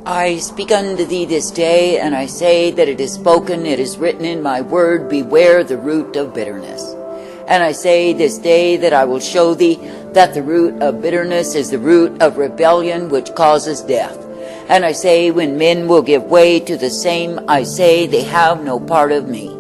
I speak unto thee this day, and I say that it is spoken, it is written in my word, beware the root of bitterness. And I say this day that I will show thee that the root of bitterness is the root of rebellion, which causes death. And I say, when men will give way to the same, I say they have no part of me.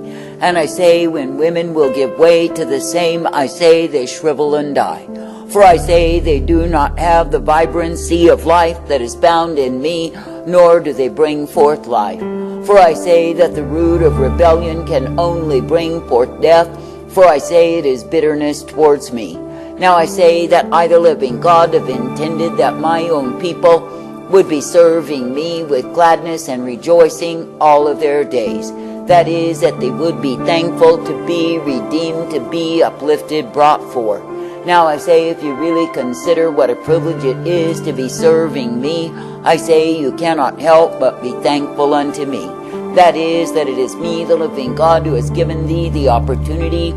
And I say, when women will give way to the same, I say they shrivel and die. For I say they do not have the vibrancy of life that is found in me, nor do they bring forth life. For I say that the root of rebellion can only bring forth death, for I say it is bitterness towards me. Now I say that I, the living God, have intended that my own people would be serving me with gladness and rejoicing all of their days. That is, that they would be thankful to be redeemed, to be uplifted, brought forth. Now I say, if you really consider what a privilege it is to be serving me, I say you cannot help but be thankful unto me. That is, that it is me, the living God, who has given thee the opportunity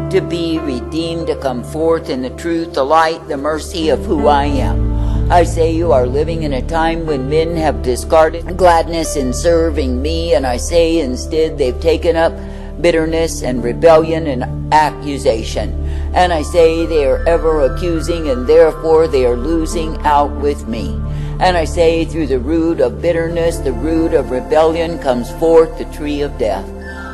to be redeemed, to come forth in the truth, the light, the mercy of who I am. I say you are living in a time when men have discarded gladness in serving me, and I say instead they've taken up bitterness and rebellion and accusation. And I say they are ever accusing, and therefore they are losing out with me. And I say through the root of bitterness, the root of rebellion, comes forth the tree of death.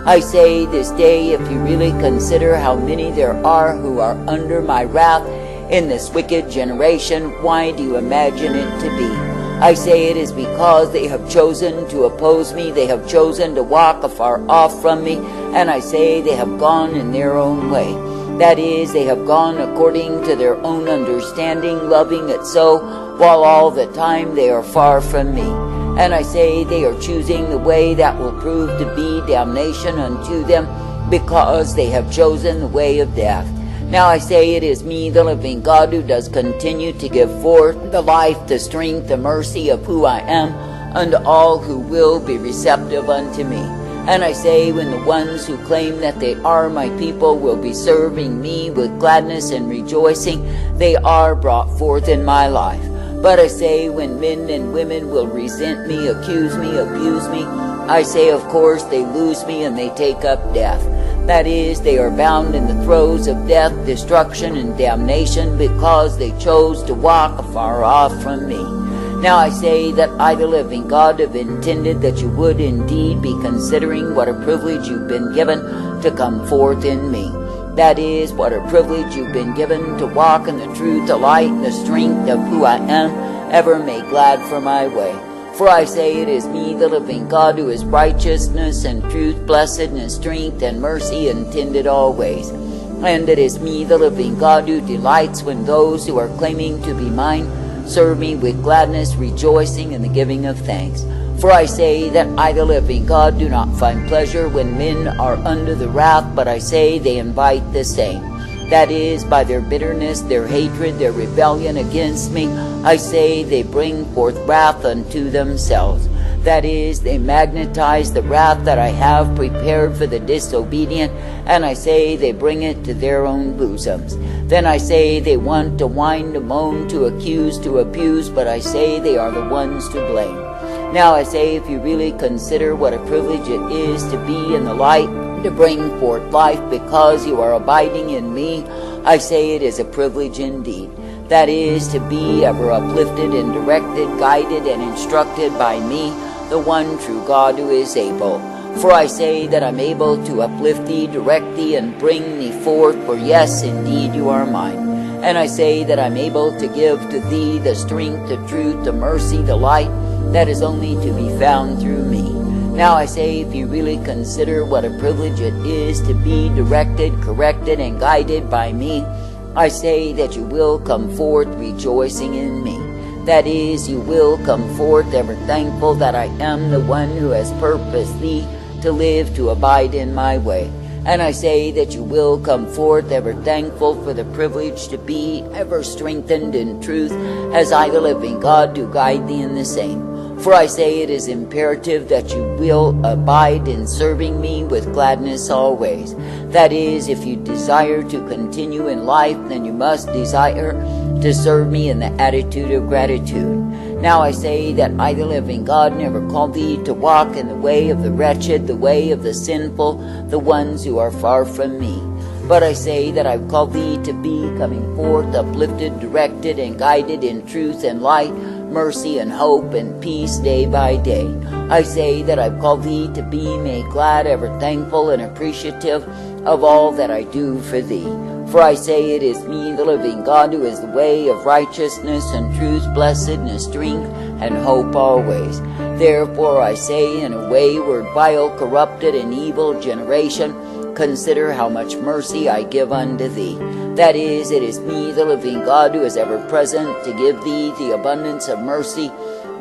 I say this day, if you really consider how many there are who are under my wrath in this wicked generation, why do you imagine it to be? I say it is because they have chosen to oppose me, they have chosen to walk afar off from me, and I say they have gone in their own way. That is, they have gone according to their own understanding, loving it so, while all the time they are far from me. And I say they are choosing the way that will prove to be damnation unto them, because they have chosen the way of death. Now I say it is me, the living God, who does continue to give forth the life, the strength, the mercy of who I am unto all who will be receptive unto me. And I say, when the ones who claim that they are my people will be serving me with gladness and rejoicing, they are brought forth in my life. But I say, when men and women will resent me, accuse me, abuse me, I say, of course, they lose me and they take up death. That is, they are bound in the throes of death, destruction, and damnation, because they chose to walk afar off from me. Now I say that I, the living God, have intended that you would indeed be considering what a privilege you've been given to come forth in me. That is, what a privilege you've been given to walk in the truth, the light, and the strength of who I am, ever made glad for my way. For I say it is me, the living God, who is righteousness and truth, blessedness, strength, and mercy intended always. And it is me, the living God, who delights when those who are claiming to be mine serve me with gladness, rejoicing in the giving of thanks. For I say that I, the living God, do not find pleasure when men are under the wrath, but I say they invite the same. That is, by their bitterness, their hatred, their rebellion against me, I say they bring forth wrath unto themselves. That is, they magnetize the wrath that I have prepared for the disobedient, and I say they bring it to their own bosoms. Then I say they want to whine, to moan, to accuse, to abuse, but I say they are the ones to blame. Now I say, if you really consider what a privilege it is to be in the light, to bring forth life because you are abiding in me, I say it is a privilege indeed. That is, to be ever uplifted and directed, guided and instructed by me, the one true God who is able. For I say that I'm able to uplift thee, direct thee, and bring thee forth, for yes, indeed you are mine. And I say that I'm able to give to thee the strength, the truth, the mercy, the light that is only to be found through me. Now I say, if you really consider what a privilege it is to be directed, corrected, and guided by me, I say that you will come forth rejoicing in me. That is, you will come forth ever thankful that I am the one who has purposed thee to live, to abide in my way. And I say that you will come forth ever thankful for the privilege to be ever strengthened in truth, as I, the living God, do guide thee in the same. For I say it is imperative that you will abide in serving me with gladness always. That is, if you desire to continue in life, then you must desire to serve me in the attitude of gratitude. Now I say that I, the living God, never called thee to walk in the way of the wretched, the way of the sinful, the ones who are far from me. But I say that I've called thee to be coming forth, uplifted, directed, and guided in truth and light, mercy and hope and peace day by day. I say that I've called thee to be made glad, ever thankful and appreciative of all that I do for thee. For I say it is me, the living God, who is the way of righteousness and truth, blessedness, strength, and hope always. Therefore I say, in a wayward, vile, corrupted, and evil generation, consider how much mercy I give unto thee. That is, it is me, the living God, who is ever present to give thee the abundance of mercy,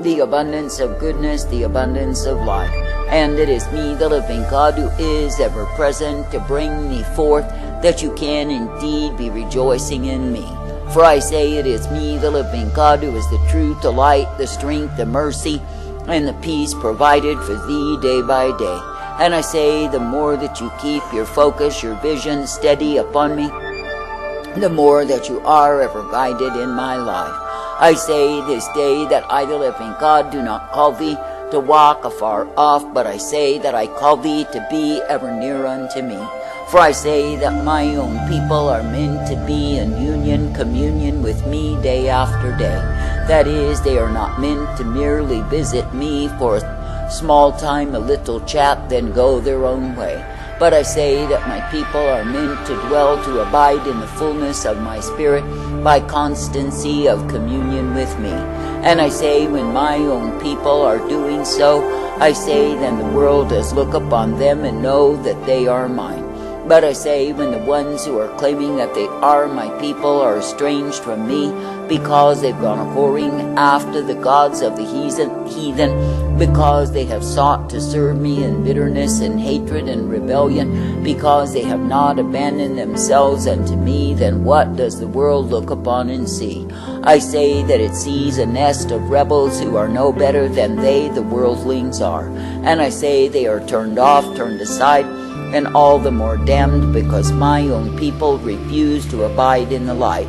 the abundance of goodness, the abundance of life. And it is me, the living God, who is ever present to bring thee forth, that you can indeed be rejoicing in me. For I say it is me, the living God, who is the truth, the light, the strength, the mercy, and the peace provided for thee day by day. And I say, the more that you keep your focus, your vision steady upon me, the more that you are ever guided in my life. I say this day that I, the living God, do not call thee to walk afar off, but I say that I call thee to be ever near unto me. For I say that my own people are meant to be in union, communion with me day after day. That is, they are not meant to merely visit me for a small time, a little chat, then go their own way. But I say that my people are meant to dwell, to abide in the fullness of my spirit by constancy of communion with me. And I say, when my own people are doing so, I say, then the world does look upon them and know that they are mine. But I say, when the ones who are claiming that they are my people are estranged from me because they've gone a-whoring after the gods of the heathen, because they have sought to serve me in bitterness and hatred and rebellion, because they have not abandoned themselves unto me, then what does the world look upon and see? I say that it sees a nest of rebels who are no better than they, the worldlings, are. And I say they are turned off, turned aside, and all the more damned because my own people refuse to abide in the light.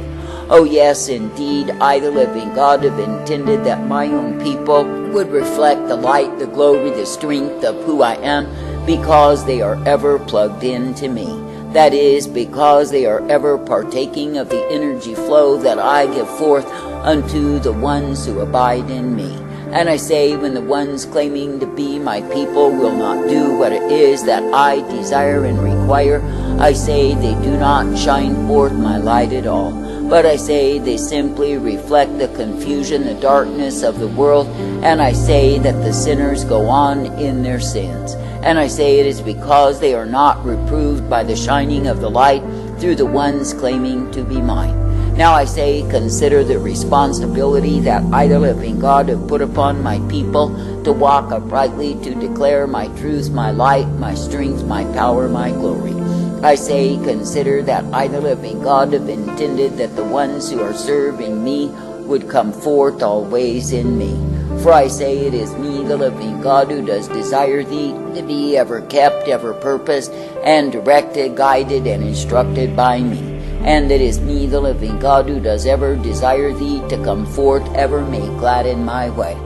Oh yes, indeed, I, the living God, have intended that my own people would reflect the light, the glory, the strength of who I am, because they are ever plugged into me. That is, because they are ever partaking of the energy flow that I give forth unto the ones who abide in me. And I say, when the ones claiming to be my people will not do what it is that I desire and require, I say they do not shine forth my light at all. But I say they simply reflect the confusion, the darkness of the world, and I say that the sinners go on in their sins. And I say it is because they are not reproved by the shining of the light through the ones claiming to be mine. Now I say, consider the responsibility that I, the living God, have put upon my people to walk uprightly, to declare my truth, my light, my strength, my power, my glory. I say, consider that I, the living God, have intended that the ones who are serving me would come forth always in me. For I say it is me, the living God, who does desire thee to be ever kept, ever purposed, and directed, guided, and instructed by me. And it is me, the living God, who does ever desire thee to come forth, ever made glad in my way.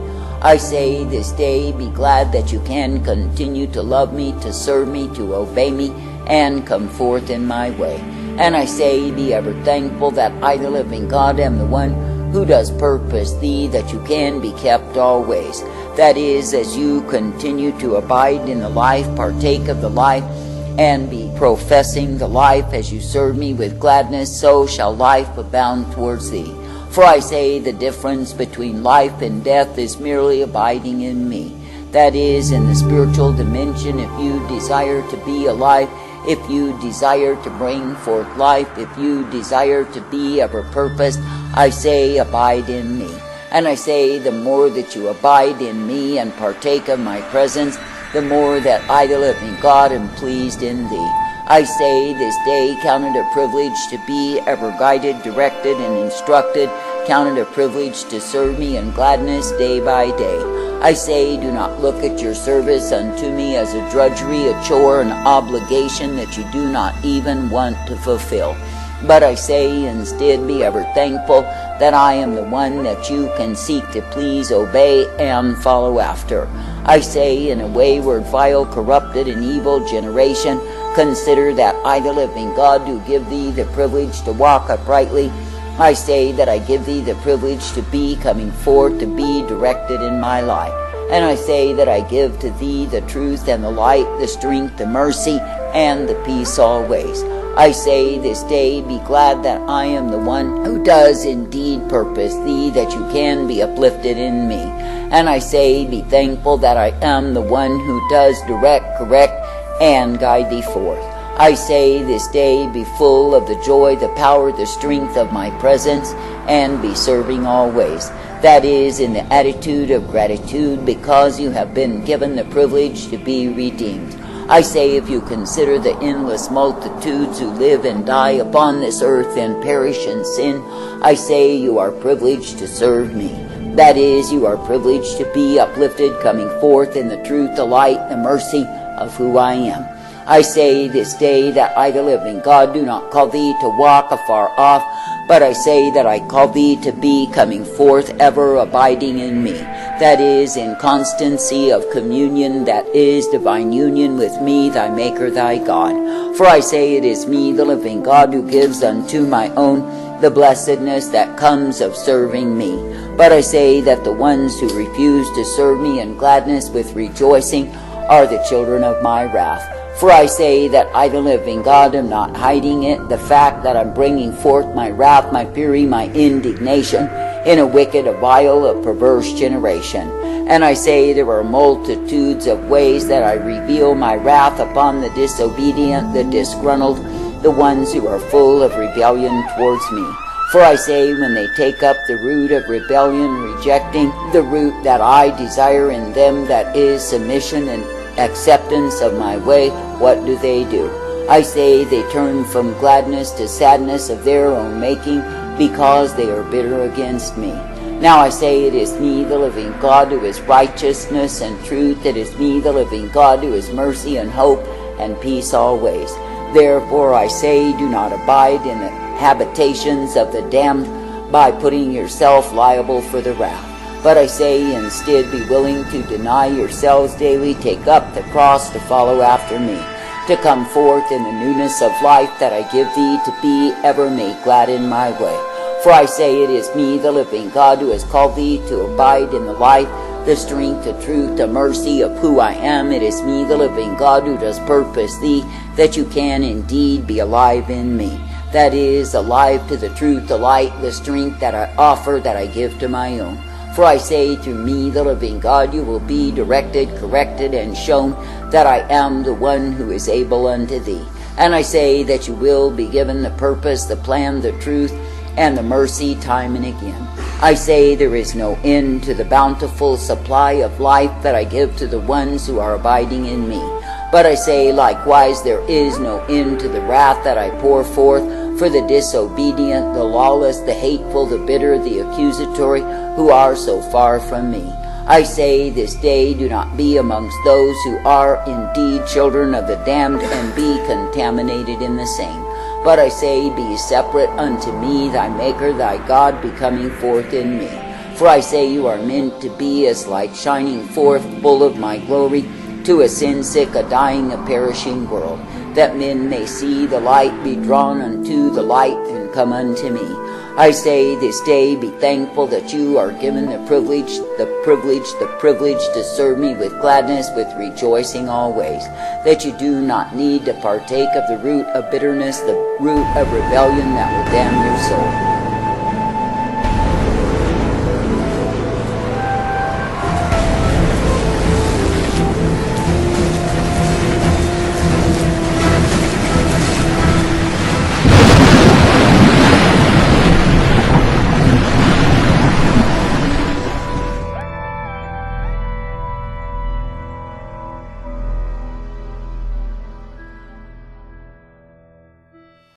I say this day, be glad that you can continue to love me, to serve me, to obey me, and come forth in my way. And I say, be ever thankful that I, the living God, am the one who does purpose thee, that you can be kept always. That is, as you continue to abide in the life, partake of the life, and be professing the life as you serve me with gladness, so shall life abound towards thee. For I say the difference between life and death is merely abiding in me. That is, in the spiritual dimension, if you desire to be alive, if you desire to bring forth life, if you desire to be ever purposed, I say, abide in me. And I say, the more that you abide in me and partake of my presence, the more that I, the living God, am pleased in thee. I say this day, count it a privilege to be ever guided, directed, and instructed. Count it a privilege to serve me in gladness day by day. I say, do not look at your service unto me as a drudgery, a chore, an obligation that you do not even want to fulfill. But I say instead, be ever thankful that I am the one that you can seek to please, obey, and follow after. I say, in a wayward, vile, corrupted, and evil generation, consider that I, the living God, do give thee the privilege to walk uprightly. I say that I give thee the privilege to be coming forth, to be directed in my life. And I say that I give to thee the truth and the light, the strength, the mercy, and the peace always. I say this day, be glad that I am the one who does indeed purpose thee, that you can be uplifted in me. And I say, be thankful that I am the one who does direct, correct, and guide thee forth. I say this day, be full of the joy, the power, the strength of my presence, and be serving always. That is, in the attitude of gratitude, because you have been given the privilege to be redeemed. I say, if you consider the endless multitudes who live and die upon this earth and perish in sin, I say you are privileged to serve me. That is, you are privileged to be uplifted, coming forth in the truth, the light, the mercy of who I am. I say this day that I, the living God, do not call thee to walk afar off, but I say that I call thee to be coming forth, ever abiding in me. That is, in constancy of communion, that is, divine union with me, thy Maker, thy God. For I say it is me, the living God, who gives unto my own the blessedness that comes of serving me. But I say that the ones who refuse to serve me in gladness with rejoicing are the children of my wrath. For I say that I, the living God, am not hiding it, the fact that I'm bringing forth my wrath, my fury, my indignation in a wicked, a vile, a perverse generation. And I say there are multitudes of ways that I reveal my wrath upon the disobedient, the disgruntled, the ones who are full of rebellion towards me. For I say, when they take up the root of rebellion, rejecting the root that I desire in them, that is submission and acceptance of my way, what do? I say they turn from gladness to sadness of their own making, because they are bitter against me. Now I say it is me, the living God, who is righteousness and truth. It is me, the living God, who is mercy and hope and peace always. Therefore I say, do not abide in the habitations of the damned by putting yourself liable for the wrath. But I say instead, be willing to deny yourselves daily, take up the cross to follow after me, to come forth in the newness of life that I give thee, to be ever made glad in my way. For I say it is me, the living God, who has called thee to abide in the life, the strength, the truth, the mercy of who I am. It is me, the living God, who does purpose thee, that you can indeed be alive in me. That is, alive to the truth, the light, the strength that I offer, that I give to my own. For I say, through me, the living God, you will be directed, corrected, and shown that I am the one who is able unto thee. And I say that you will be given the purpose, the plan, the truth, and the mercy time and again. I say there is no end to the bountiful supply of life that I give to the ones who are abiding in me. But I say likewise there is no end to the wrath that I pour forth for the disobedient, the lawless, the hateful, the bitter, the accusatory, who are so far from me. I say this day, do not be amongst those who are indeed children of the damned, and be contaminated in the same. But I say, be separate unto me, thy Maker, thy God, be coming forth in me. For I say you are meant to be as light shining forth, full of my glory, to a sin-sick, a dying, a perishing world, that men may see the light, be drawn unto the light, and come unto me. I say this day, be thankful that you are given the privilege to serve me with gladness, with rejoicing always, that you do not need to partake of the root of bitterness, the root of rebellion that will damn your soul.